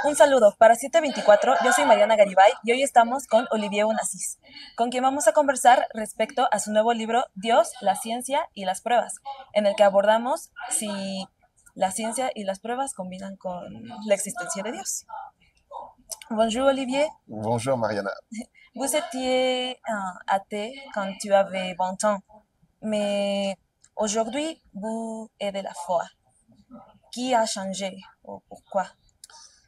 Un saludo para 724, yo soy Mariana Garibay y hoy estamos con Olivier Onassis, con quien vamos a conversar respecto a su nuevo libro Dios, la ciencia y las pruebas, en el que abordamos si la ciencia y las pruebas combinan con la existencia de Dios. Bonjour Olivier, Bonjour Mariana. vous étiez athée quand tu avais 20 ans, mais aujourd'hui vous êtes de la foi. Qui a changé ou pourquoi?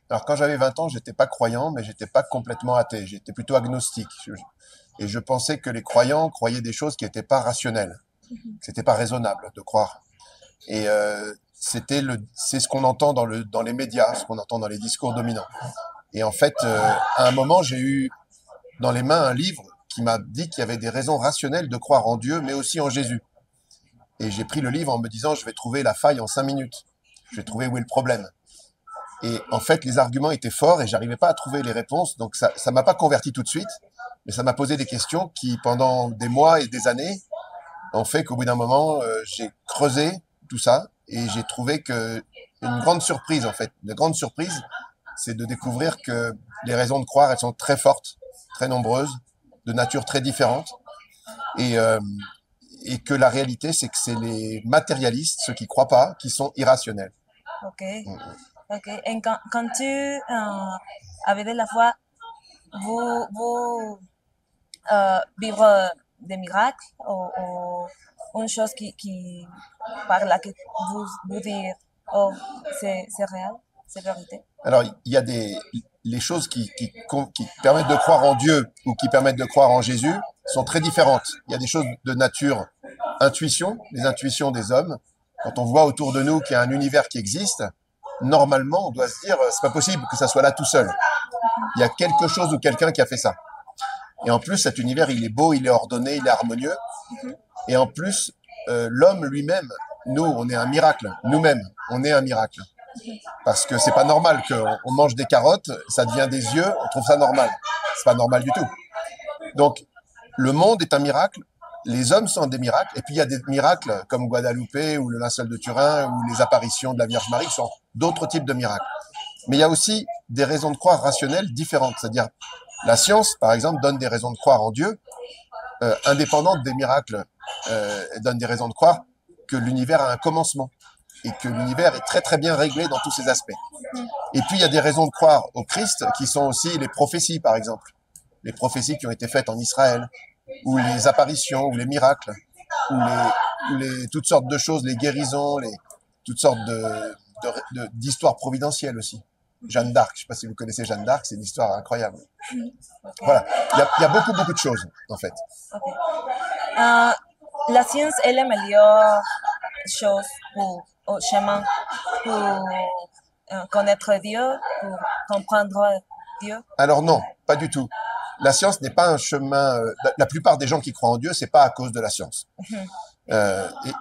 Alors quand j'avais 20 ans, j'étais pas croyant, mais j'étais pas complètement athée. J'étais plutôt agnostique. Et je pensais que les croyants croyaient des choses qui n'étaient pas rationnelles, que c'était pas raisonnable de croire. Et c'est ce qu'on entend dans les médias, ce qu'on entend dans les discours dominants. Et en fait, à un moment, j'ai eu dans les mains un livre qui m'a dit qu'il y avait des raisons rationnelles de croire en Dieu, mais aussi en Jésus. Et j'ai pris le livre en me disant, je vais trouver la faille en 5 minutes. Je vais trouver où est le problème. Et en fait, les arguments étaient forts et j'arrivais pas à trouver les réponses. Donc ça m'a pas converti tout de suite, mais ça m'a posé des questions qui, pendant des mois et des années, ont fait qu'au bout d'un moment, j'ai creusé tout ça et j'ai trouvé que une grande surprise, en fait, une grande surprise, c'est de découvrir que les raisons de croire, elles sont très fortes, très nombreuses, de nature très différente, et, euh, et que la réalité, c'est que c'est les matérialistes, ceux qui croient pas, qui sont irrationnels. Ok, ok. Quand tu avais de la foi, vous vivre des miracles ou une chose par laquelle vous dire, oh, c'est réel, c'est vérité. Alors, il y a les choses qui permettent de croire en Dieu ou qui permettent de croire en Jésus sont très différentes. Il y a des choses de nature intuition, les intuitions des hommes. Quand on voit autour de nous qu'il y a un univers qui existe, normalement, on doit se dire, c'est pas possible que ça soit là tout seul. Il y a quelque chose ou quelqu'un qui a fait ça. Et en plus, cet univers, il est beau, il est ordonné, il est harmonieux. Et en plus, l'homme lui-même, nous, on est un miracle. Nous-mêmes, on est un miracle. Parce que c'est pas normal qu'on mange des carottes, ça devient des yeux, on trouve ça normal. C'est pas normal du tout. Donc, le monde est un miracle, les hommes sont des miracles, et puis il y a des miracles comme Guadalupe ou le linceul de Turin ou les apparitions de la Vierge Marie qui sont d'autres types de miracles. Mais il y a aussi des raisons de croire rationnelles différentes, c'est-à-dire la science, par exemple, donne des raisons de croire en Dieu, indépendantes des miracles, donne des raisons de croire que l'univers a un commencement et que l'univers est très très bien réglé dans tous ses aspects. Et puis il y a des raisons de croire au Christ qui sont aussi les prophéties, par exemple. Les prophéties qui ont été faites en Israël, ou les apparitions, ou les miracles, ou toutes sortes de choses, les guérisons, toutes sortes d'histoires providentielles aussi. Jeanne d'Arc, je ne sais pas si vous connaissez Jeanne d'Arc, c'est une histoire incroyable. Okay. Voilà, il y a beaucoup beaucoup de choses en fait. Okay. La science est la meilleure chose au chemin pour connaître Dieu, pour comprendre Dieu. Alors non, pas du tout. La science n'est pas un chemin. La plupart des gens qui croient en Dieu, c'est pas à cause de la science. Et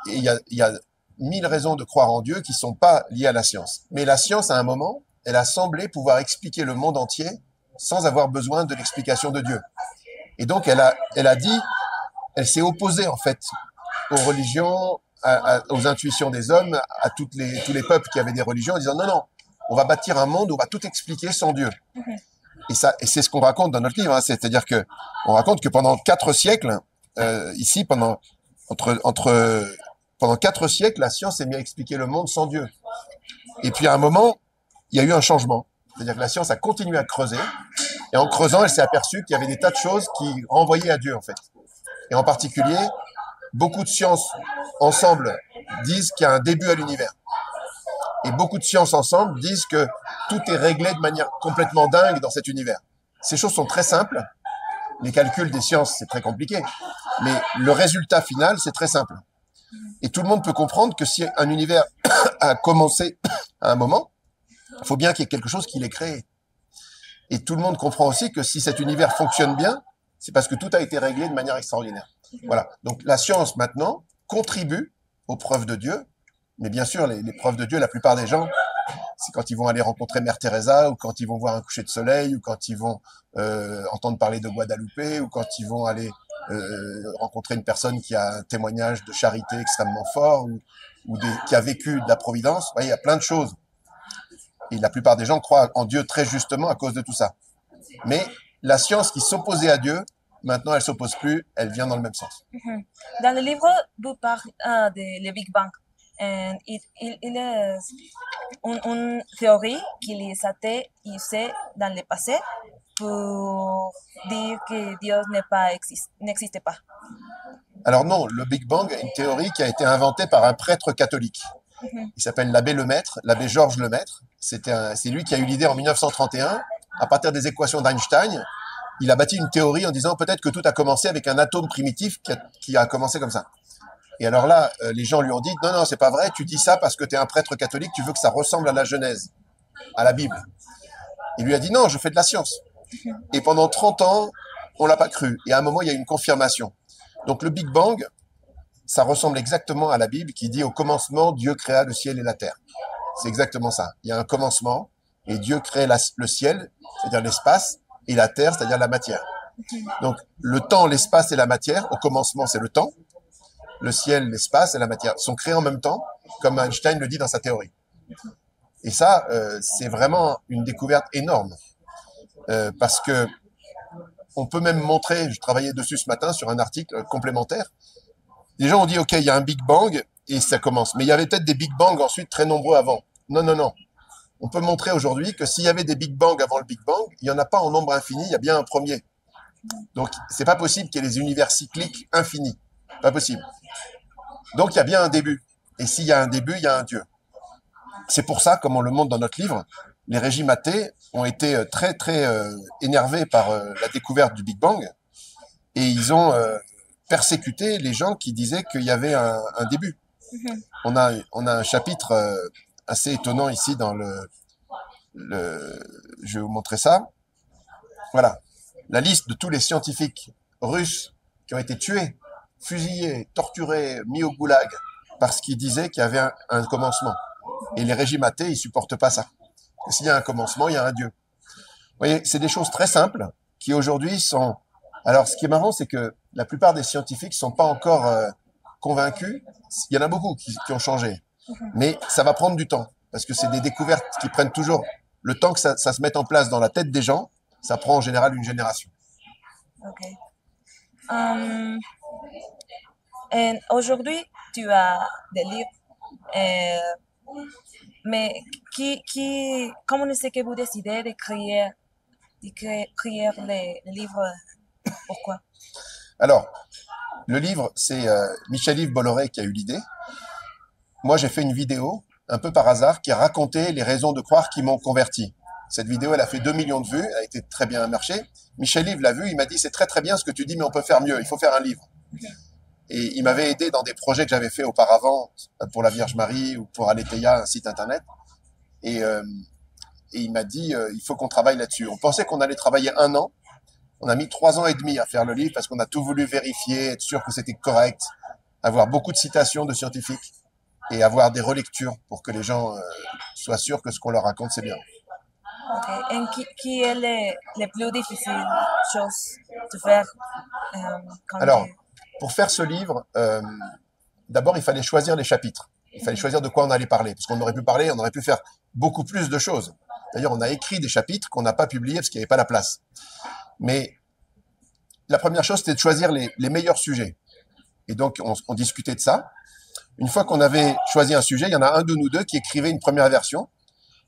il y a 1000 raisons de croire en Dieu qui sont pas liées à la science. Mais la science, à un moment, elle a semblé pouvoir expliquer le monde entier sans avoir besoin de l'explication de Dieu. Et donc, elle s'est opposée en fait aux religions, aux intuitions des hommes, à tous les peuples qui avaient des religions, en disant non, on va bâtir un monde où on va tout expliquer sans Dieu. Et c'est ce qu'on raconte dans notre livre, hein. C'est-à-dire que on raconte que pendant 4 siècles, ici, pendant 4 siècles, la science s'est mise à expliquer le monde sans Dieu. Et puis à un moment, il y a eu un changement. C'est-à-dire que la science a continué à creuser, et en creusant, elle s'est aperçue qu'il y avait des tas de choses qui renvoyaient à Dieu, en fait. Et en particulier, beaucoup de sciences ensemble disent qu'il y a un début à l'univers. Et beaucoup de sciences ensemble disent que tout est réglé de manière complètement dingue dans cet univers. Ces choses sont très simples. Les calculs des sciences, c'est très compliqué. Mais le résultat final, c'est très simple. Et tout le monde peut comprendre que si un univers a commencé à un moment, il faut bien qu'il y ait quelque chose qui l'ait créé. Et tout le monde comprend aussi que si cet univers fonctionne bien, c'est parce que tout a été réglé de manière extraordinaire. Voilà. Donc la science, maintenant, contribue aux preuves de Dieu. Mais bien sûr, les preuves de Dieu, la plupart des gens, c'est quand ils vont aller rencontrer Mère Teresa, ou quand ils vont voir un coucher de soleil, ou quand ils vont entendre parler de Guadalupe, ou quand ils vont aller rencontrer une personne qui a un témoignage de charité extrêmement fort, qui a vécu de la providence. Vous voyez, il y a plein de choses Et la plupart des gens croient en Dieu très justement à cause de tout ça. Mais la science qui s'opposait à Dieu, maintenant elle s'oppose plus, elle vient dans le même sens. Dans le livre, vous parlez de le Big Bang. Il est une théorie qu'il a été usée dans le passé pour dire que Dieu n'existe pas. Alors non, le Big Bang est une théorie qui a été inventée par un prêtre catholique. Il s'appelle l'abbé Lemaître, l'abbé Georges Lemaître. C'est lui qui a eu l'idée en 1931, à partir des équations d'Einstein. Il a bâti une théorie en disant peut-être que tout a commencé avec un atome primitif qui a commencé comme ça. Et alors là, les gens lui ont dit non, non, c'est pas vrai, tu dis ça parce que tu es un prêtre catholique, tu veux que ça ressemble à la Genèse, à la Bible. Il lui a dit non, je fais de la science. Et pendant 30 ans, on l'a pas cru. Et à un moment, il y a eu une confirmation. Donc le Big Bang, ça ressemble exactement à la Bible qui dit au commencement, Dieu créa le ciel et la terre. C'est exactement ça. Il y a un commencement et Dieu crée le ciel, c'est-à-dire l'espace, et la terre, c'est-à-dire la matière. Donc le temps, l'espace et la matière, au commencement, c'est le temps. Le ciel, l'espace et la matière sont créés en même temps, comme Einstein le dit dans sa théorie. Et ça, c'est vraiment une découverte énorme. Parce que on peut même montrer, je travaillais dessus ce matin sur un article complémentaire, les gens ont dit, OK, il y a un Big Bang et ça commence. Mais il y avait peut-être des Big Bang ensuite très nombreux avant. Non, non, non. On peut montrer aujourd'hui que s'il y avait des Big Bang avant le Big Bang, il n'y en a pas en nombre infini, il y a bien un premier. Donc, c'est pas possible qu'il y ait des univers cycliques infinis. Pas possible. Donc, il y a bien un début. Et s'il y a un début, il y a un Dieu. C'est pour ça, comme on le montre dans notre livre, les régimes athées ont été très, très énervés par la découverte du Big Bang. Et ils ont persécuté les gens qui disaient qu'il y avait un début. On a un chapitre assez étonnant ici dans je vais vous montrer ça. Voilà. La liste de tous les scientifiques russes qui ont été tués, fusillés, torturés, mis au goulag, parce qu'ils disaient qu'il y avait un commencement. Et les régimes athées, ils supportent pas ça. S'il y a un commencement, il y a un Dieu. Vous voyez, c'est des choses très simples qui aujourd'hui sont... Alors, ce qui est marrant, c'est que la plupart des scientifiques ne sont pas encore convaincus. Il y en a beaucoup qui ont changé. Mais ça va prendre du temps, parce que c'est des découvertes qui prennent toujours le temps que ça se mette en place dans la tête des gens. Ça prend en général une génération. Ok. Aujourd'hui, tu as des livres, mais comment est-ce que vous décidez d'écrire les livres? Pourquoi? Alors, le livre, c'est Michel-Yves Bolloré qui a eu l'idée. Moi, j'ai fait une vidéo, un peu par hasard, qui a raconté les raisons de croire qui m'ont converti. Cette vidéo, elle a fait 2 millions de vues, elle a été très bien marché. Michel-Yves l'a vu, il m'a dit, c'est très très bien ce que tu dis, mais on peut faire mieux, il faut faire un livre. Et il m'avait aidé dans des projets que j'avais fait auparavant, pour la Vierge Marie ou pour Aletheia, un site internet. Et il m'a dit, il faut qu'on travaille là-dessus. On pensait qu'on allait travailler 1 an. On a mis 3 ans et demi à faire le livre parce qu'on a tout voulu vérifier, être sûr que c'était correct, avoir beaucoup de citations de scientifiques et avoir des relectures pour que les gens soient sûrs que ce qu'on leur raconte, c'est bien. Okay. Qui est le plus difficile chose de faire Alors, pour faire ce livre, d'abord, il fallait choisir les chapitres. Il fallait choisir de quoi on allait parler. Parce qu'on aurait pu parler, on aurait pu faire beaucoup plus de choses. D'ailleurs, on a écrit des chapitres qu'on n'a pas publiés parce qu'il n'y avait pas la place. Mais la première chose, c'était de choisir les meilleurs sujets. Et donc, on discutait de ça. Une fois qu'on avait choisi un sujet, il y en a un de nous deux qui écrivait une première version.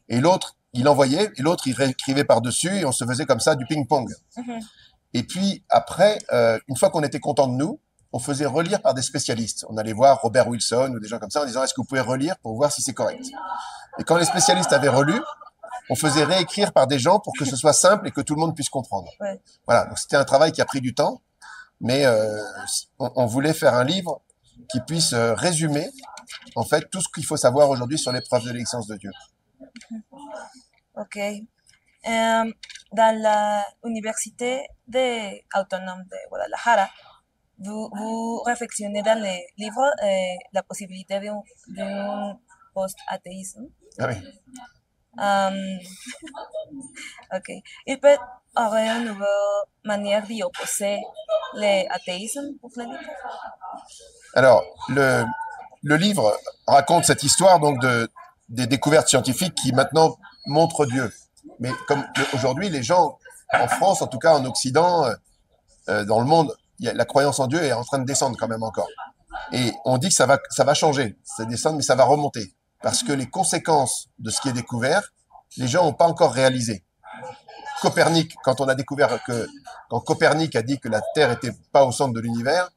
Et l'autre, il envoyait, et l'autre, il réécrivait par-dessus, et on se faisait comme ça du ping-pong. Et puis, après, une fois qu'on était content de nous, on faisait relire par des spécialistes. On allait voir Robert Wilson ou des gens comme ça en disant « Est-ce que vous pouvez relire pour voir si c'est correct ?» Et quand les spécialistes avaient relu, on faisait réécrire par des gens pour que ce soit simple et que tout le monde puisse comprendre. Ouais. Voilà, donc c'était un travail qui a pris du temps, mais on voulait faire un livre qui puisse résumer, en fait, tout ce qu'il faut savoir aujourd'hui sur les preuves de l'existence de Dieu. Ok. Dans l'université autonome de Guadalajara, vous réflexionez dans les livres la possibilité d'un post-athéisme. Ah oui. Ok. Il peut y avoir une nouvelle manière d'y opposer l'athéisme pour le livre? Alors, le livre raconte cette histoire donc des découvertes scientifiques qui maintenant montrent Dieu. Mais comme aujourd'hui, les gens, en France, en tout cas en Occident, dans le monde, la croyance en Dieu est en train de descendre quand même encore. Et on dit que ça va changer, ça descend, mais ça va remonter. Parce que les conséquences de ce qui est découvert, les gens n'ont pas encore réalisé. Copernic, quand Copernic a dit que la Terre n'était pas au centre de l'univers,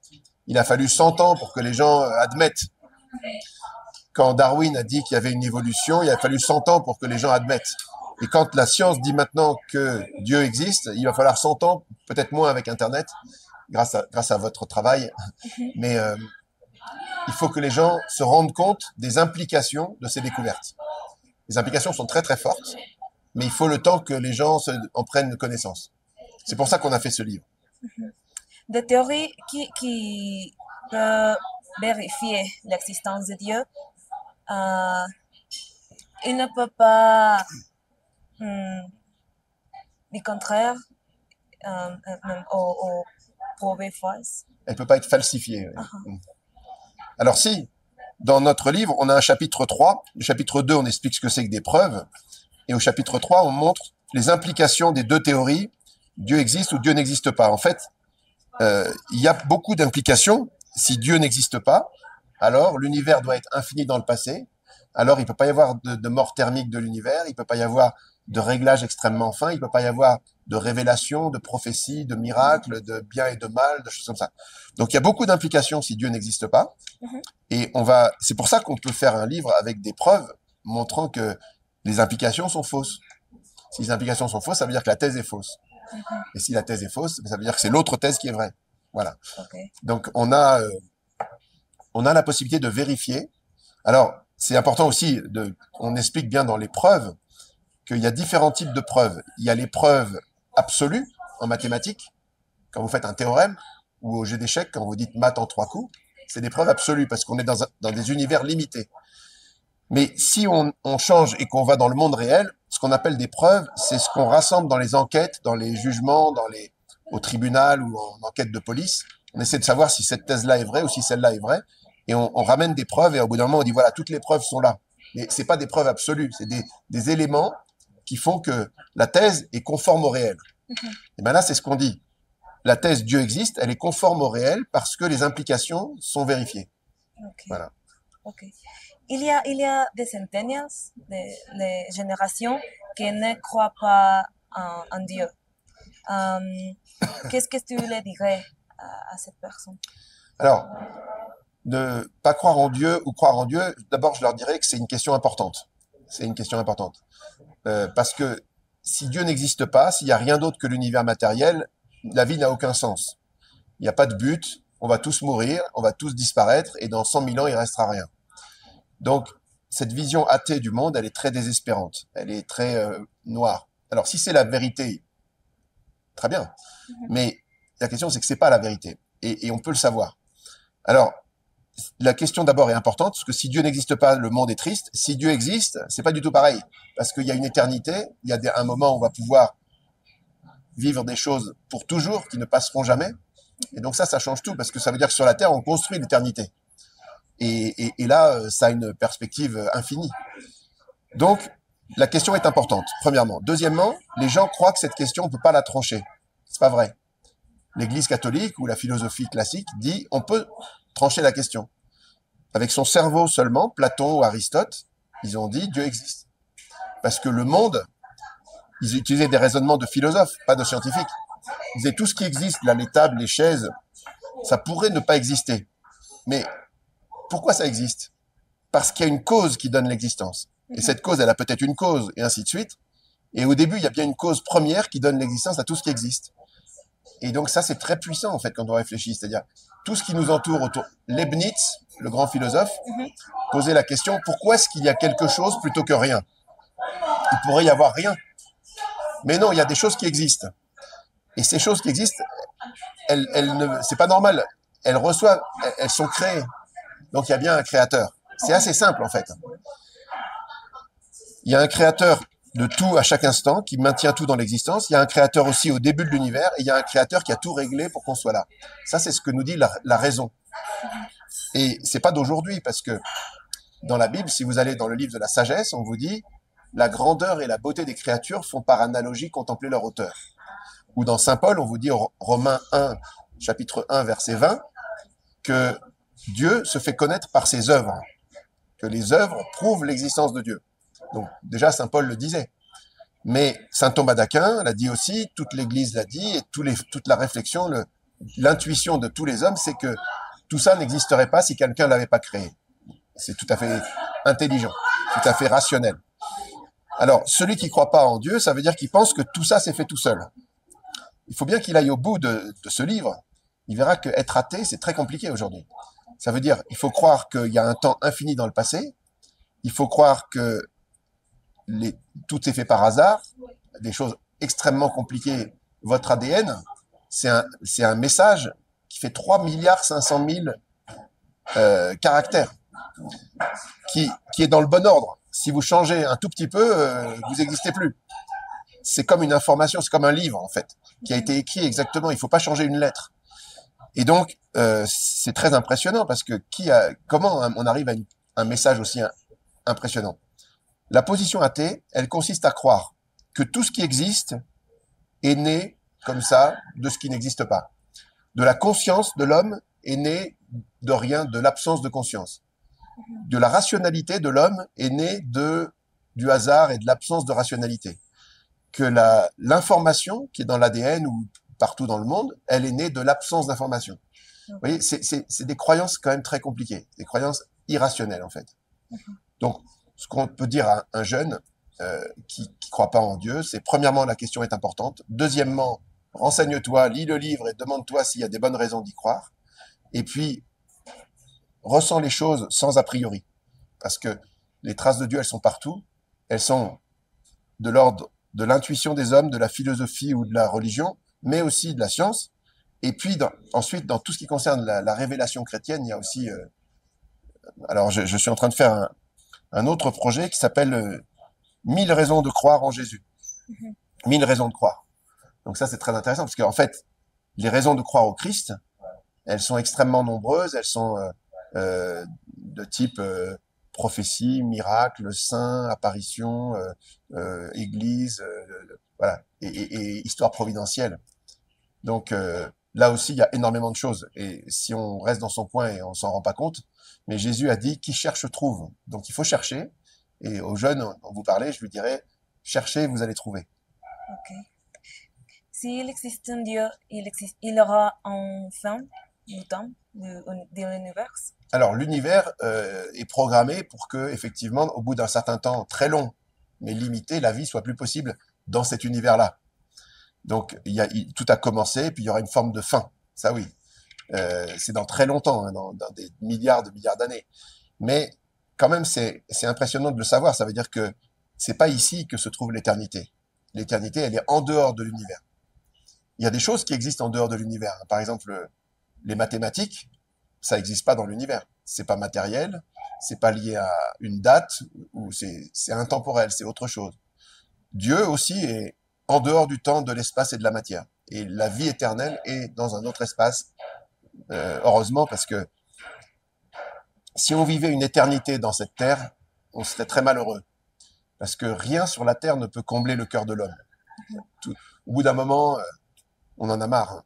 il a fallu 100 ans pour que les gens admettent. Quand Darwin a dit qu'il y avait une évolution, il a fallu 100 ans pour que les gens admettent. Et quand la science dit maintenant que Dieu existe, il va falloir 100 ans, peut-être moins avec Internet, grâce à votre travail. Mais il faut que les gens se rendent compte des implications de ces découvertes. Les implications sont très très fortes, mais il faut le temps que les gens en prennent connaissance. C'est pour ça qu'on a fait ce livre. Des théories qui peuvent vérifier l'existence de Dieu, il ne peut pas du contraire ou prouver fausse. Elle ne peut pas être falsifiée. Alors si, dans notre livre, on a un chapitre 3. Le chapitre 2, on explique ce que c'est que des preuves. Et au chapitre 3, on montre les implications des deux théories. Dieu existe ou Dieu n'existe pas. En fait, il y a beaucoup d'implications. Si Dieu n'existe pas, alors l'univers doit être infini dans le passé. Alors il ne peut pas y avoir de mort thermique de l'univers. Il ne peut pas y avoir de réglage extrêmement fin. Il ne peut pas y avoir de révélation, de prophétie, de miracles, de bien et de mal, de choses comme ça. Donc il y a beaucoup d'implications si Dieu n'existe pas. Et c'est pour ça qu'on peut faire un livre avec des preuves montrant que les implications sont fausses. Si les implications sont fausses, ça veut dire que la thèse est fausse. Et si la thèse est fausse, ça veut dire que c'est l'autre thèse qui est vraie. Voilà. Donc on a la possibilité de vérifier. Alors c'est important aussi, on explique bien dans les preuves qu'il y a différents types de preuves. Il y a les preuves absolues en mathématiques, quand vous faites un théorème, ou au jeu d'échecs, quand vous dites maths en 3 coups, c'est des preuves absolues parce qu'on est dans des univers limités. Mais si on change et qu'on va dans le monde réel, ce qu'on appelle des preuves, c'est ce qu'on rassemble dans les enquêtes, dans les jugements, au tribunal ou en enquête de police. On essaie de savoir si cette thèse-là est vraie ou si celle-là est vraie. Et on ramène des preuves et au bout d'un moment, on dit voilà, toutes les preuves sont là. Mais c'est pas des preuves absolues, c'est des éléments qui font que la thèse est conforme au réel. Et bien là, c'est ce qu'on dit. La thèse Dieu existe, elle est conforme au réel parce que les implications sont vérifiées. Voilà. Il y a des centennials, des générations qui ne croient pas en Dieu. Qu'est-ce que tu leur dirais à cette personne? Alors, ne pas croire en Dieu ou croire en Dieu, d'abord, je leur dirais que c'est une question importante. C'est une question importante. Parce que si Dieu n'existe pas, s'il n'y a rien d'autre que l'univers matériel, la vie n'a aucun sens. Il n'y a pas de but, on va tous mourir, on va tous disparaître, et dans 100 000 ans, il ne restera rien. Donc, cette vision athée du monde, elle est très désespérante, elle est très noire. Alors, si c'est la vérité, très bien. Mais la question, c'est que c'est pas la vérité. Et on peut le savoir. Alors, la question d'abord est importante, parce que si Dieu n'existe pas, le monde est triste. Si Dieu existe, c'est pas du tout pareil. Parce qu'il y a une éternité, il y a un moment où on va pouvoir vivre des choses pour toujours, qui ne passeront jamais. Et donc ça change tout, parce que ça veut dire que sur la Terre, on construit l'éternité. Et là, ça a une perspective infinie. Donc, la question est importante, premièrement. Deuxièmement, les gens croient que cette question, on peut pas la trancher. C'est pas vrai. L'Église catholique ou la philosophie classique dit on peut trancher la question. Avec son cerveau seulement, Platon ou Aristote, ils ont dit Dieu existe. Parce que le monde, ils utilisaient des raisonnements de philosophes, pas de scientifiques. Ils disaient tout ce qui existe, là, les tables, les chaises, ça pourrait ne pas exister. Mais pourquoi ça existe? Parce qu'il y a une cause qui donne l'existence. Et cette cause, elle a peut-être une cause, et ainsi de suite. Et au début, il y a bien une cause première qui donne l'existence à tout ce qui existe. Et donc ça, c'est très puissant, en fait, quand on réfléchit. C'est-à-dire, tout ce qui nous entoure autour. Leibniz, le grand philosophe, posait la question, pourquoi est-ce qu'il y a quelque chose plutôt que rien? Il pourrait y avoir rien. Mais non, il y a des choses qui existent. Et ces choses qui existent, c'est pas normal. Elles sont créées. Donc il y a bien un créateur. C'est assez simple, en fait. Il y a un créateur de tout à chaque instant, qui maintient tout dans l'existence. Il y a un créateur aussi au début de l'univers, et il y a un créateur qui a tout réglé pour qu'on soit là. Ça, c'est ce que nous dit la raison. Et c'est pas d'aujourd'hui, parce que dans la Bible, si vous allez dans le livre de la sagesse, on vous dit, la grandeur et la beauté des créatures font par analogie contempler leur auteur. Ou dans Saint Paul, on vous dit au Romains 1, chapitre 1, verset 20, que Dieu se fait connaître par ses œuvres, que les œuvres prouvent l'existence de Dieu. Donc déjà, Saint Paul le disait. Mais saint Thomas d'Aquin l'a dit aussi, toute l'Église l'a dit, et toute la réflexion, l'intuition de tous les hommes, c'est que tout ça n'existerait pas si quelqu'un ne l'avait pas créé. C'est tout à fait intelligent, tout à fait rationnel. Alors, celui qui ne croit pas en Dieu, ça veut dire qu'il pense que tout ça s'est fait tout seul. Il faut bien qu'il aille au bout de ce livre. Il verra qu'être athée, c'est très compliqué aujourd'hui. Ça veut dire, il faut croire qu'il y a un temps infini dans le passé, il faut croire que tout est fait par hasard, des choses extrêmement compliquées. Votre ADN, c'est un message qui fait 3,5 milliards caractères, qui est dans le bon ordre. Si vous changez un tout petit peu, vous n'existez plus. C'est comme une information, c'est comme un livre, en fait, qui a été écrit exactement. Il ne faut pas changer une lettre. Et donc, c'est très impressionnant parce que comment on arrive à un message aussi impressionnant? La position athée, elle consiste à croire que tout ce qui existe est né comme ça de ce qui n'existe pas. De la conscience de l'homme est né de rien, de l'absence de conscience. De la rationalité de l'homme est née du hasard et de l'absence de rationalité. Que l'information qui est dans l'ADN ou partout dans le monde, elle est née de l'absence d'information. Vous voyez, c'est des croyances quand même très compliquées, des croyances irrationnelles en fait. Donc, ce qu'on peut dire à un jeune qui ne croit pas en Dieu, c'est premièrement, la question est importante. Deuxièmement, renseigne-toi, lis le livre et demande-toi s'il y a des bonnes raisons d'y croire. Et puis, ressens les choses sans a priori. Parce que les traces de Dieu, elles sont partout. Elles sont de l'ordre de l'intuition des hommes, de la philosophie ou de la religion, mais aussi de la science. Et puis, ensuite, dans tout ce qui concerne la révélation chrétienne, il y a aussi... alors, je suis en train de faire un autre projet qui s'appelle 1000 raisons de croire en Jésus. 1000 raisons de croire. Donc ça, c'est très intéressant, parce qu'en fait, les raisons de croire au Christ, elles sont extrêmement nombreuses, elles sont de type prophétie, miracle, saint, apparition, église, voilà, et histoire providentielle. Donc là aussi, il y a énormément de choses. Et si on reste dans son coin et on s'en rend pas compte, mais Jésus a dit, qui cherche trouve. Donc il faut chercher. Et aux jeunes, on vous parlait, je lui dirais, cherchez, vous allez trouver. Ok. S'il existe un Dieu, il aura un fin du temps, de l'univers. Alors l'univers est programmé pour que, effectivement, au bout d'un certain temps très long, mais limité, la vie soit plus possible dans cet univers-là. Donc tout a commencé, puis il y aura une forme de fin. Ça oui, c'est dans très longtemps, hein, dans des milliards de milliards d'années. Mais quand même, c'est impressionnant de le savoir. Ça veut dire que c'est pas ici que se trouve l'éternité. L'éternité, elle est en dehors de l'univers. Il y a des choses qui existent en dehors de l'univers. Par exemple, les mathématiques, ça n'existe pas dans l'univers. C'est pas matériel, c'est pas lié à une date, ou c'est intemporel, c'est autre chose. Dieu aussi est en dehors du temps, de l'espace et de la matière. Et la vie éternelle est dans un autre espace, heureusement, parce que si on vivait une éternité dans cette terre, on serait très malheureux. Parce que rien sur la terre ne peut combler le cœur de l'homme. Au bout d'un moment, on en a marre.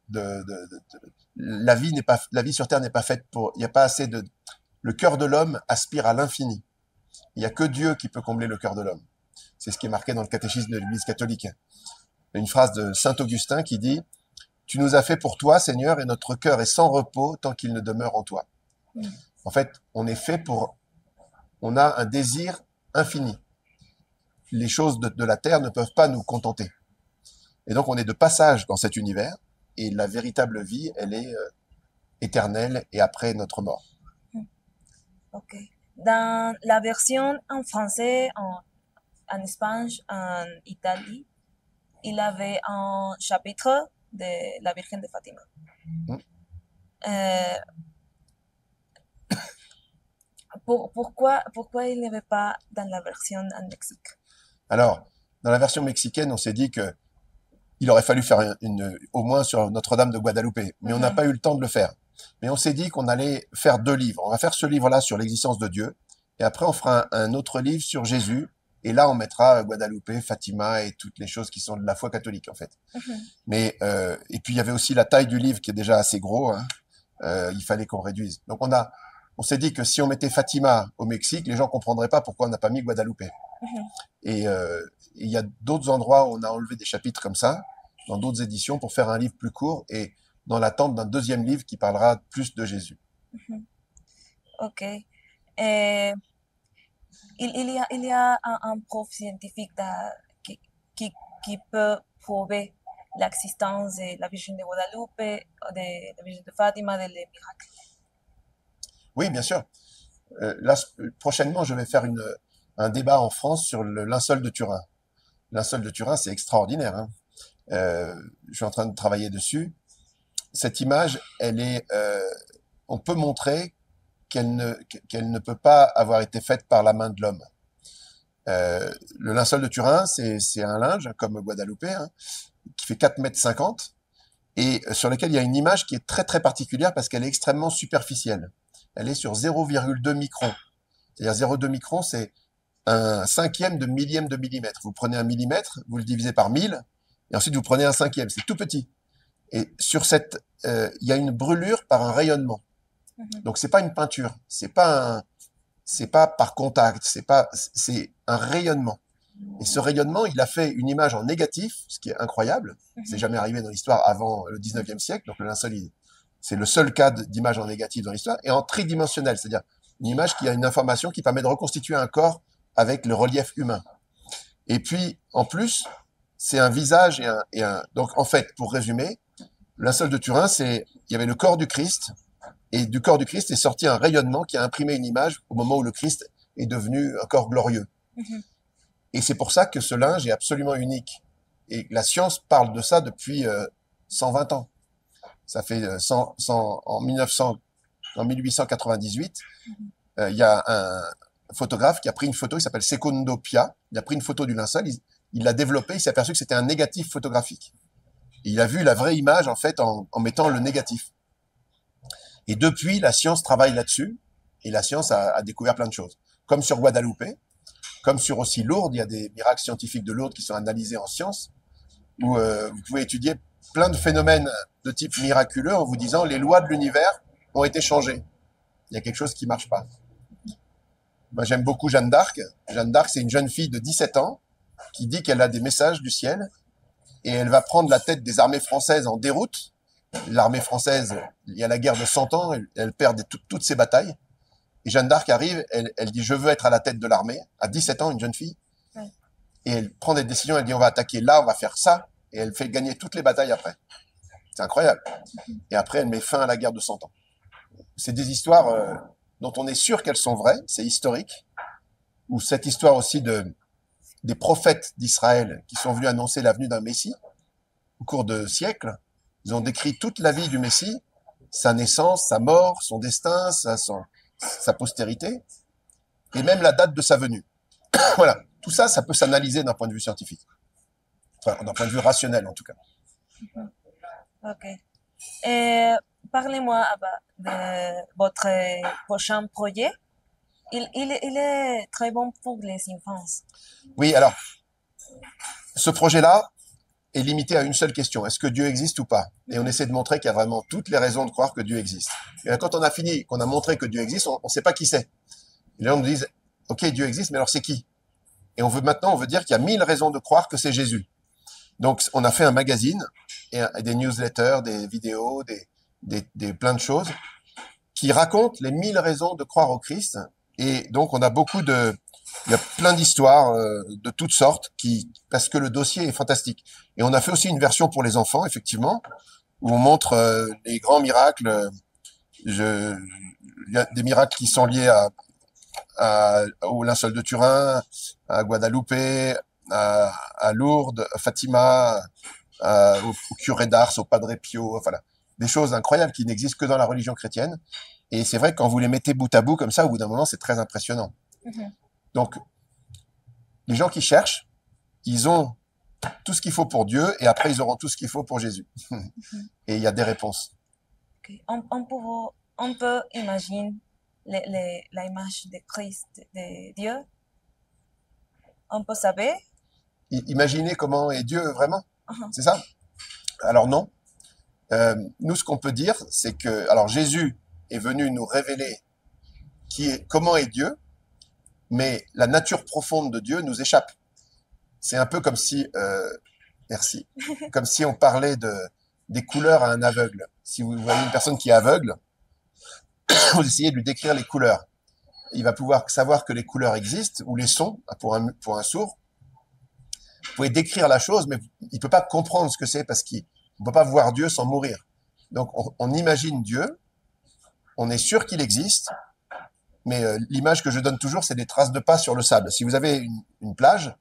La vie sur terre n'est pas faite pour. Il n'y a pas assez de. Le cœur de l'homme aspire à l'infini. Il n'y a que Dieu qui peut combler le cœur de l'homme. C'est ce qui est marqué dans le catéchisme de l'Église catholique. Une phrase de saint Augustin qui dit « Tu nous as fait pour toi, Seigneur, et notre cœur est sans repos tant qu'il ne demeure en toi. » En fait, on est fait pour... On a un désir infini. Les choses de la terre ne peuvent pas nous contenter. Et donc, on est de passage dans cet univers, et la véritable vie, elle est éternelle et après notre mort. Ok. Dans la version en français, en Espagne, en Italie, il avait un chapitre de la Virgen de Fatima. Euh, pourquoi il n'y avait pas dans la version en Mexique? Alors, dans la version mexicaine, on s'est dit que il aurait fallu faire au moins sur Notre-Dame de Guadalupe, mais on n'a pas eu le temps de le faire. Mais on s'est dit qu'on allait faire 2 livres. On va faire ce livre-là sur l'existence de Dieu, et après on fera un autre livre sur Jésus, Et là, on mettra Guadalupe, Fatima et toutes les choses qui sont de la foi catholique, en fait. Mais, et puis, il y avait aussi la taille du livre qui est déjà assez gros. Hein. Il fallait qu'on réduise. Donc, on s'est dit que si on mettait Fatima au Mexique, les gens comprendraient pas pourquoi on n'a pas mis Guadalupe. Et il y a d'autres endroits où on a enlevé des chapitres comme ça, dans d'autres éditions, pour faire un livre plus court et dans l'attente d'un deuxième livre qui parlera plus de Jésus. Ok. Eh, il y a un prof scientifique qui, qui peut prouver l'existence de la Virgen de Guadalupe, de la Virgen de Fátima, des miracles. Oui, bien sûr. Là, prochainement, je vais faire un débat en France sur le linceul de Turin. Le linceul de Turin, c'est extraordinaire. Hein. Je suis en train de travailler dessus. Cette image, on peut montrer qu'elle ne peut pas avoir été faite par la main de l'homme. Le linceul de Turin, c'est un linge, comme Guadalupe, hein, qui fait 4,50 m et sur lequel il y a une image qui est très très particulière parce qu'elle est extrêmement superficielle. Elle est sur 0,2 microns. C'est-à-dire 0,2 microns, c'est un cinquième de millième de millimètre. Vous prenez un millimètre, vous le divisez par 1000, et ensuite vous prenez un cinquième. C'est tout petit. Et sur il y a une brûlure par un rayonnement. Donc c'est pas une peinture, c'est pas par contact, c'est un rayonnement. Et ce rayonnement, il a fait une image en négatif, ce qui est incroyable. C'est jamais arrivé dans l'histoire avant le 19e siècle. Donc le linceul, c'est le seul cas d'image en négatif dans l'histoire, et en tridimensionnel, c'est-à-dire une image qui a une information qui permet de reconstituer un corps avec le relief humain. Et puis, en plus, c'est un visage donc en fait, pour résumer, le linceul de Turin, il y avait le corps du Christ, et du corps du Christ est sorti un rayonnement qui a imprimé une image au moment où le Christ est devenu un corps glorieux. Et c'est pour ça que ce linge est absolument unique. Et la science parle de ça depuis 120 ans. Ça fait en 1898, il y a un photographe qui a pris une photo, il s'appelle Secondo Pia, il a pris une photo du linceul, il l'a développé, il s'est aperçu que c'était un négatif photographique. Et il a vu la vraie image en fait en mettant le négatif. Et depuis, la science travaille là-dessus, et la science a découvert plein de choses. Comme sur Guadalupe, comme sur aussi Lourdes, il y a des miracles scientifiques de Lourdes qui sont analysés en science, où vous pouvez étudier plein de phénomènes de type miraculeux en vous disant les lois de l'univers ont été changées. Il y a quelque chose qui marche pas. Moi, j'aime beaucoup Jeanne d'Arc. Jeanne d'Arc, c'est une jeune fille de 17 ans qui dit qu'elle a des messages du ciel et elle va prendre la tête des armées françaises en déroute. L'armée française, il y a la guerre de 100 ans, elle perd toutes ses batailles. Et Jeanne d'Arc arrive, elle dit « Je veux être à la tête de l'armée », à 17 ans, une jeune fille. Et elle prend des décisions, elle dit « On va attaquer là, on va faire ça », et elle fait gagner toutes les batailles après. C'est incroyable. Et après, elle met fin à la guerre de 100 ans. C'est des histoires dont on est sûr qu'elles sont vraies, c'est historique, ou cette histoire aussi des prophètes d'Israël qui sont venus annoncer la venue d'un Messie au cours de siècles. Ils ont décrit toute la vie du Messie, sa naissance, sa mort, son destin, sa postérité, et même la date de sa venue. Voilà, tout ça, ça peut s'analyser d'un point de vue scientifique. Enfin, d'un point de vue rationnel, en tout cas. Ok. Parlez-moi de votre prochain projet. Il est très bon pour les enfants. Oui, alors, ce projet-là est limité à une seule question. Est-ce que Dieu existe ou pas? Et on essaie de montrer qu'il y a vraiment toutes les raisons de croire que Dieu existe. Et là, quand on a fini, qu'on a montré que Dieu existe, on ne sait pas qui c'est. Et là, on nous dit, OK, Dieu existe, mais alors c'est qui? Et on veut dire qu'il y a 1000 raisons de croire que c'est Jésus. Donc, on a fait un magazine et des newsletters, des vidéos, plein de choses qui racontent les 1000 raisons de croire au Christ. Et donc, il y a plein d'histoires de toutes sortes parce que le dossier est fantastique. Et on a fait aussi une version pour les enfants, effectivement, où on montre les grands miracles. Il y a des miracles qui sont liés au linceul de Turin, à Guadalupe, à Lourdes, à Fatima, au curé d'Ars, au Padre Pio, voilà. Des choses incroyables qui n'existent que dans la religion chrétienne. Et c'est vrai que quand vous les mettez bout à bout comme ça, au bout d'un moment, c'est très impressionnant. Donc, les gens qui cherchent, ils ont tout ce qu'il faut pour Dieu et après, ils auront tout ce qu'il faut pour Jésus. Et il y a des réponses. Okay. On peut imaginer l'image de Christ, de Dieu. on peut savoir. Imaginez comment est Dieu vraiment. Ajá. C'est ça? Alors non. Nous, ce qu'on peut dire, c'est que, alors Jésus est venu nous révéler comment est Dieu, mais la nature profonde de Dieu nous échappe. C'est un peu comme si, merci, comme si on parlait des couleurs à un aveugle. Si vous voyez une personne qui est aveugle, vous essayez de lui décrire les couleurs. Il va pouvoir savoir que les couleurs existent, ou les sons, pour un sourd. Vous pouvez décrire la chose, mais il peut pas comprendre ce que c'est parce qu'on ne peut pas voir Dieu sans mourir. Donc, on imagine Dieu, on est sûr qu'il existe, mais l'image que je donne toujours, c'est des traces de pas sur le sable. Si vous avez une plage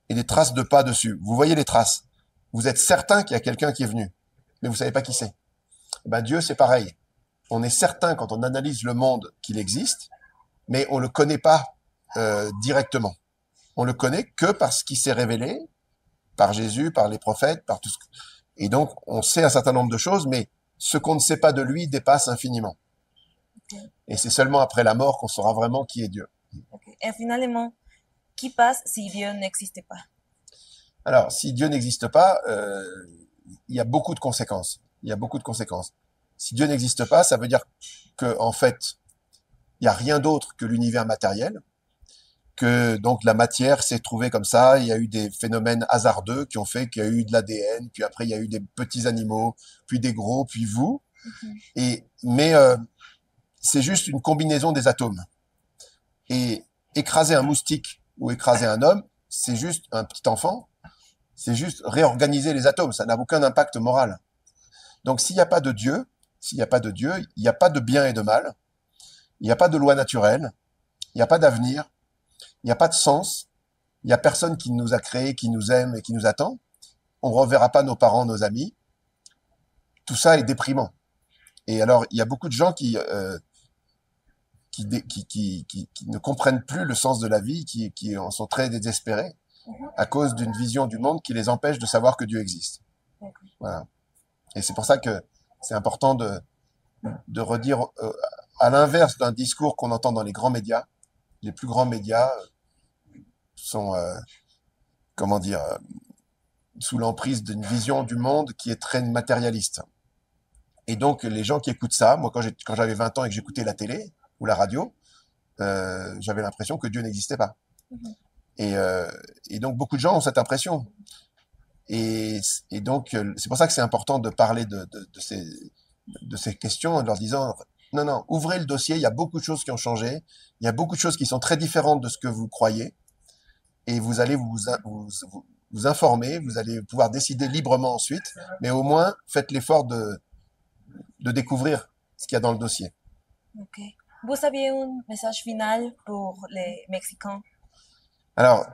et des traces de pas dessus, vous voyez les traces. Vous êtes certain qu'il y a quelqu'un qui est venu, mais vous savez pas qui c'est. Ben, Dieu, c'est pareil. On est certain quand on analyse le monde qu'il existe, mais on le connaît pas directement. On le connaît que parce qu'il s'est révélé par Jésus, par les prophètes, par tout ce que... Et donc, on sait un certain nombre de choses, mais ce qu'on ne sait pas de lui dépasse infiniment. Okay. Et c'est seulement après la mort qu'on saura vraiment qui est Dieu. Okay. Et finalement, qu'y passe si Dieu n'existe pas? Alors, si Dieu n'existe pas, il y a beaucoup de conséquences. Il y a beaucoup de conséquences. Si Dieu n'existe pas, ça veut dire que, en fait, il n'y a rien d'autre que l'univers matériel, que donc la matière s'est trouvée comme ça, il y a eu des phénomènes hasardeux qui ont fait qu'il y a eu de l'ADN, puis après il y a eu des petits animaux, puis des gros, puis vous. Mais c'est juste une combinaison des atomes. Et écraser un moustique ou écraser un homme, c'est juste un petit enfant, c'est juste réorganiser les atomes, ça n'a aucun impact moral. Donc s'il n'y a pas de Dieu, il n'y a pas de bien et de mal, il n'y a pas de loi naturelle, il n'y a pas d'avenir, il n'y a pas de sens, il n'y a personne qui nous a créés, qui nous aime et qui nous attend, on ne reverra pas nos parents, nos amis, tout ça est déprimant. Et alors, il y a beaucoup de gens qui ne comprennent plus le sens de la vie, qui en sont très désespérés à cause d'une vision du monde qui les empêche de savoir que Dieu existe. Voilà. Et c'est pour ça que c'est important de redire, à l'inverse d'un discours qu'on entend dans les grands médias, les plus grands médias sont, sous l'emprise d'une vision du monde qui est très matérialiste. Et donc, les gens qui écoutent ça, moi, quand j'avais 20 ans et que j'écoutais la télé ou la radio, j'avais l'impression que Dieu n'existait pas. Et donc, beaucoup de gens ont cette impression. Et donc, c'est pour ça que c'est important de parler de ces questions en leur disant, non, ouvrez le dossier, il y a beaucoup de choses qui ont changé, il y a beaucoup de choses qui sont très différentes de ce que vous croyez, et vous allez vous informer, vous allez pouvoir décider librement ensuite, mais au moins, faites l'effort de découvrir ce qu'il y a dans le dossier. Ok. Vous aviez un message final pour les Mexicains? Alors,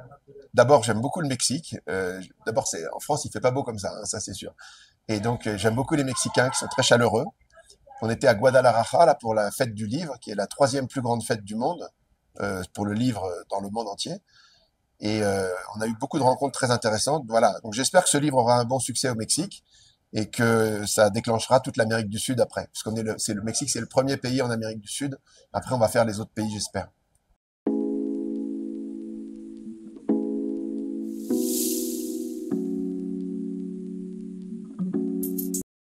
d'abord, j'aime beaucoup le Mexique. D'abord, en France, il fait pas beau comme ça, hein, ça c'est sûr. Et donc, j'aime beaucoup les Mexicains qui sont très chaleureux. On était à Guadalajara là, pour la fête du livre, qui est la 3e plus grande fête du monde, pour le livre dans le monde entier. Et on a eu beaucoup de rencontres très intéressantes. Voilà. Donc, j'espère que ce livre aura un bon succès au Mexique et que ça déclenchera toute l'Amérique du Sud après. Puisqu'on est le Mexique, c'est le premier pays en Amérique du Sud. Après, on va faire les autres pays, j'espère.